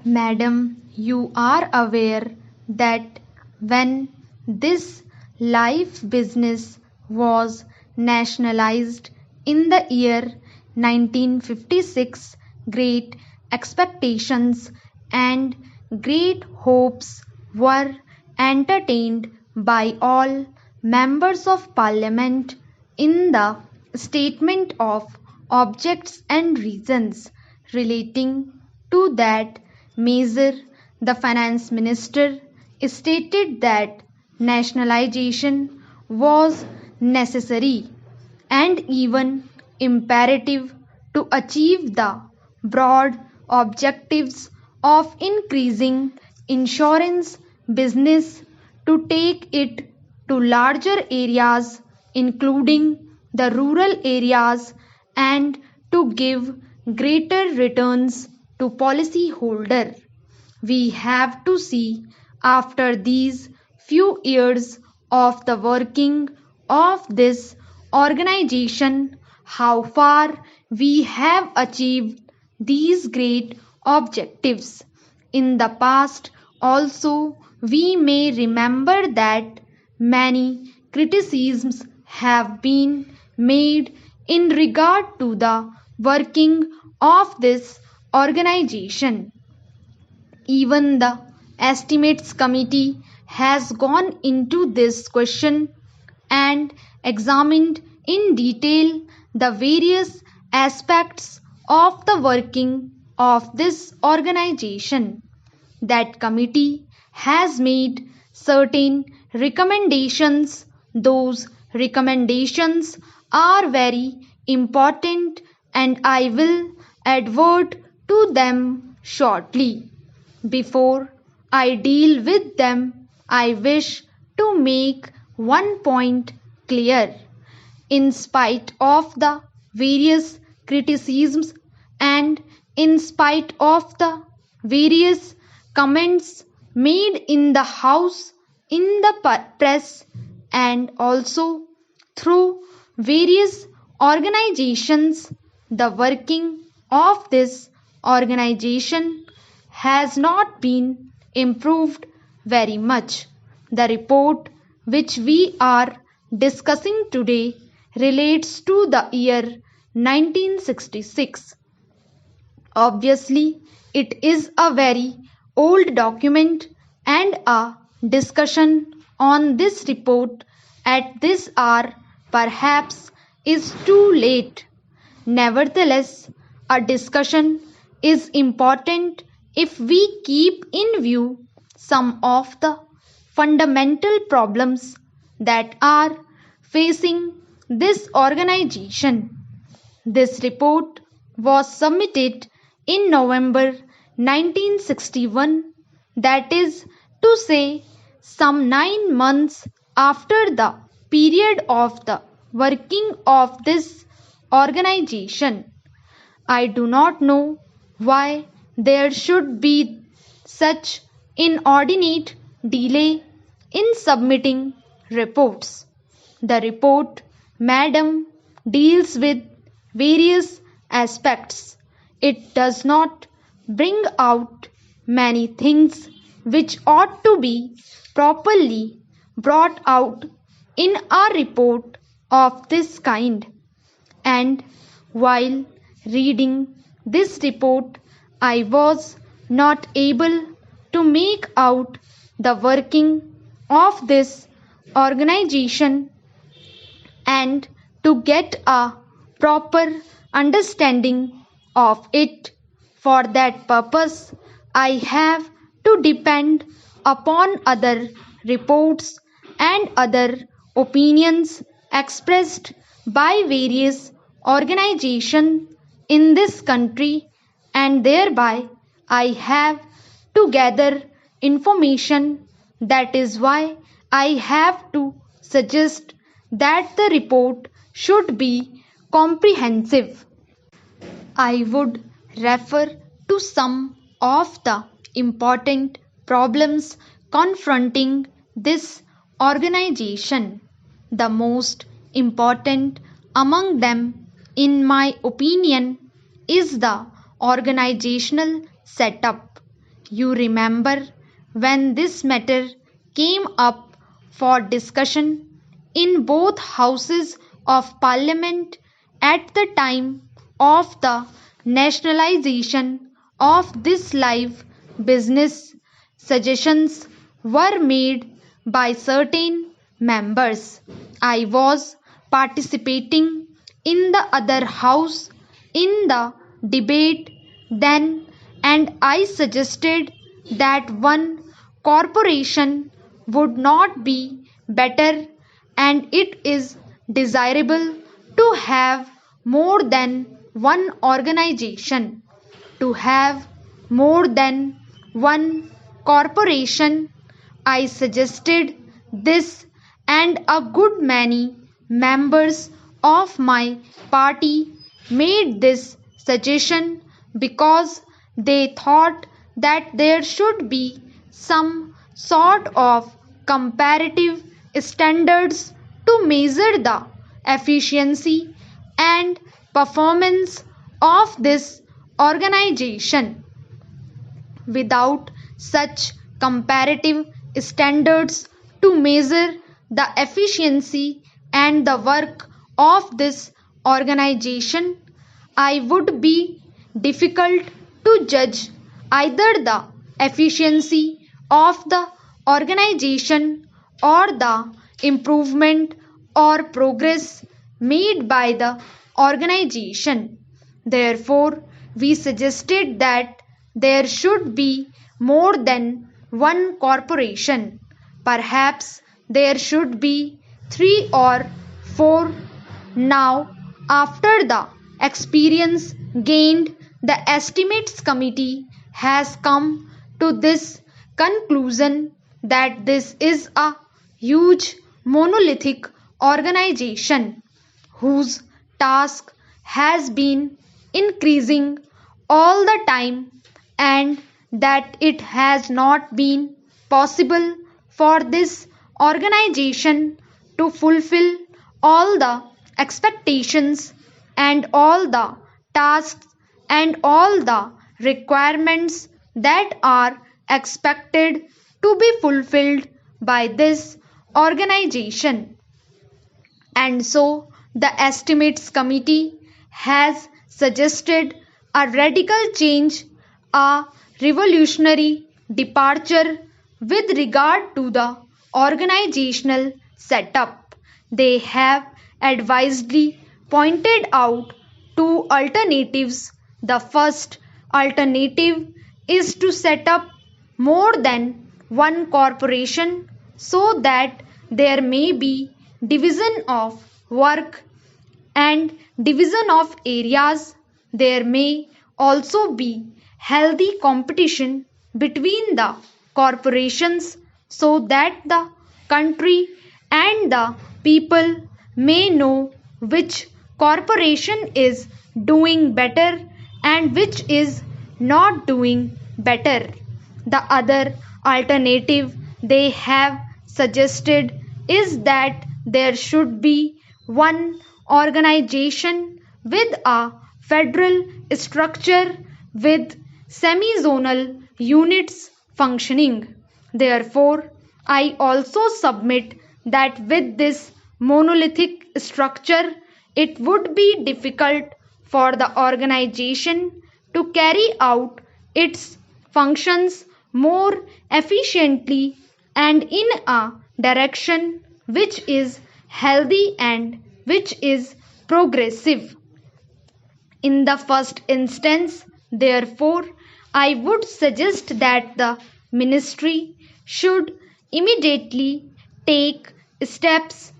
Madam, you are aware that when this life business was nationalized in the year 1956, great expectations and great hopes were entertained by all members of parliament in the statement of objects and reasons relating to that measure. The finance minister stated that nationalization was necessary and even imperative to achieve the broad objectives of increasing insurance business, to take it to larger areas including the rural areas, and to give greater returns to policyholder. We have to see, after these few years of the working of this organization, how far we have achieved these great objectives. In the past also, we may remember that many criticisms have been made in regard to the working of this organization. Even the estimates committee has gone into this question and examined in detail the various aspects of the working of this organization. That committee has made certain recommendations. Those recommendations are very important and I will advert to them shortly. Before I deal with them, I wish to make one point clear. In spite of the various criticisms and in spite of the various comments made in the House, in the press, and also through various organizations, the working of this organization has not been improved very much. The report which we are discussing today relates to the year 1966. Obviously, it is a very old document and a discussion on this report at this hour perhaps is too late. Nevertheless, a discussion is important if we keep in view some of the fundamental problems that are facing this organization. This report was submitted in November 1961, that is to say, some 9 months after the period of the working of this organization. I do not know why there should be such inordinate delay in submitting reports. The report, madam, deals with various aspects. It does not bring out many things which ought to be properly brought out in a report of this kind. And while reading this report, I was not able to make out the working of this organization and to get a proper understanding of it. For that purpose, I have to depend upon other reports and other opinions expressed by various organizations in this country, and thereby I have to gather information. That is why I have to suggest that the report should be comprehensive. I would refer to some of the important problems confronting this organization. The most important among them, in my opinion, is the organizational setup. You remember when this matter came up for discussion in both houses of parliament at the time of the nationalization of this live business. Suggestions were made by certain members. I was participating in the other house in the debate then, and I suggested that one corporation would not be better, and it is desirable to have more than one organization. To have more than one corporation, I suggested this, and a good many members of my party made this suggestion because they thought that there should be some sort of comparative standards to measure the efficiency and performance of this organization. Without such comparative standards to measure the efficiency and the work of this organization, I would be difficult to judge either the efficiency of the organization or the improvement or progress made by the organization. Therefore, we suggested that there should be more than one corporation. Perhaps there should be three or four. Now, after the experience gained, the estimates committee has come to this conclusion that this is a huge monolithic organization whose task has been increasing all the time, and that it has not been possible for this organization to fulfill all the expectations and all the tasks and all the requirements that are expected to be fulfilled by this organization. And so the estimates committee has suggested a radical change, a revolutionary departure with regard to the organizational setup. They have advisedly pointed out two alternatives. The first alternative is to set up more than one corporation so that there may be division of work and division of areas. There may also be healthy competition between the corporations so that the country and the people may know which corporation is doing better and which is not doing better. The other alternative they have suggested is that there should be one organization with a federal structure with semi-zonal units functioning. Therefore, I also submit that with this monolithic structure, it would be difficult for the organization to carry out its functions more efficiently and in a direction which is healthy and which is progressive. In the first instance, therefore, I would suggest that the ministry should immediately take steps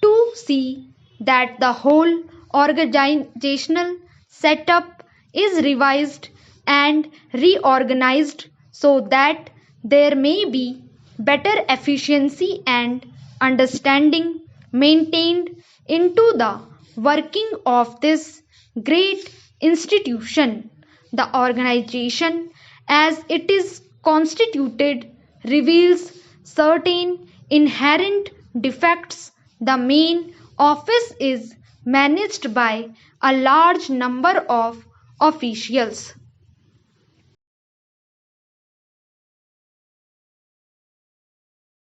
to see that the whole organizational setup is revised and reorganized so that there may be better efficiency and understanding maintained into the working of this great institution. The organization as it is constituted reveals certain inherent defects. The main office is managed by a large number of officials.